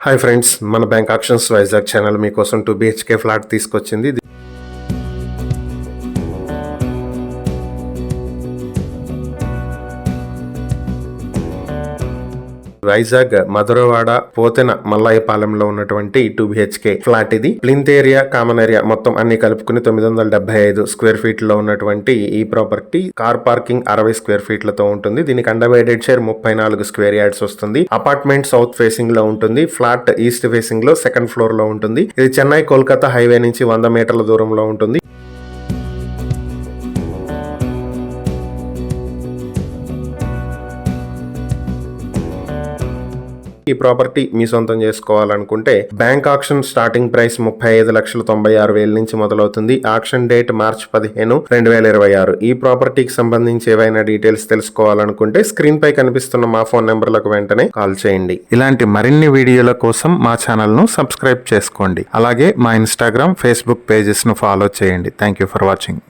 Hi friends, మన bank actions Vizag channel మీకోసం 2 BHK flat తీసుకొచ్చింది. వైజాగ్ మధురవాడ పోతెన మల్లాయపాలెంలో ఉన్నటువంటి 2 BHK ఫ్లాట్ ఇది. ప్లింత్ ఏరియా, కామన్ ఏరియా మొత్తం అన్ని కలుపుకుని 975 స్క్వేర్ ఫీట్ లో ఉన్నటువంటి ఈ ప్రాపర్టీ కార్ పార్కింగ్ 60 స్క్వేర్ ఫీట్లతో ఉంటుంది. దీనికి అన్డివైడెడ్ షేర్ 34 స్క్వేర్ యార్డ్స్ వస్తుంది. అపార్ట్మెంట్ సౌత్ ఫేసింగ్ లో ఉంటుంది. ఫ్లాట్ ఈస్ట్ ఫేసింగ్ లో సెకండ్ ఫ్లోర్ లో ఉంటుంది. ఇది చెన్నై కోల్కతా హైవే నుంచి 100 మీటర్ల దూరంలో ఉంటుంది. ఈ ప్రాపర్టీ మీ సొంతం చేసుకోవాలనుకుంటే బ్యాంక్ ఆక్షన్ స్టార్టింగ్ ప్రైస్ 35,96,000 నుంచి మొదలవుతుంది. Auction date March 15, 2026. ఈ ప్రాపర్టీకి సంబంధించి ఏవైనా డీటెయిల్స్ తెలుసుకోవాలనుకుంటే స్క్రీన్ పై కనిపిస్తున్న మా ఫోన్ నెంబర్లకు వెంటనే కాల్ చేయండి. ఇలాంటి మరిన్ని వీడియోల కోసం మా ఛానల్ ను సబ్స్క్రైబ్ చేసుకోండి. అలాగే మా ఇన్స్టాగ్రామ్, ఫేస్బుక్ పేజెస్ ను ఫాలో చేయండి. Thank you for watching.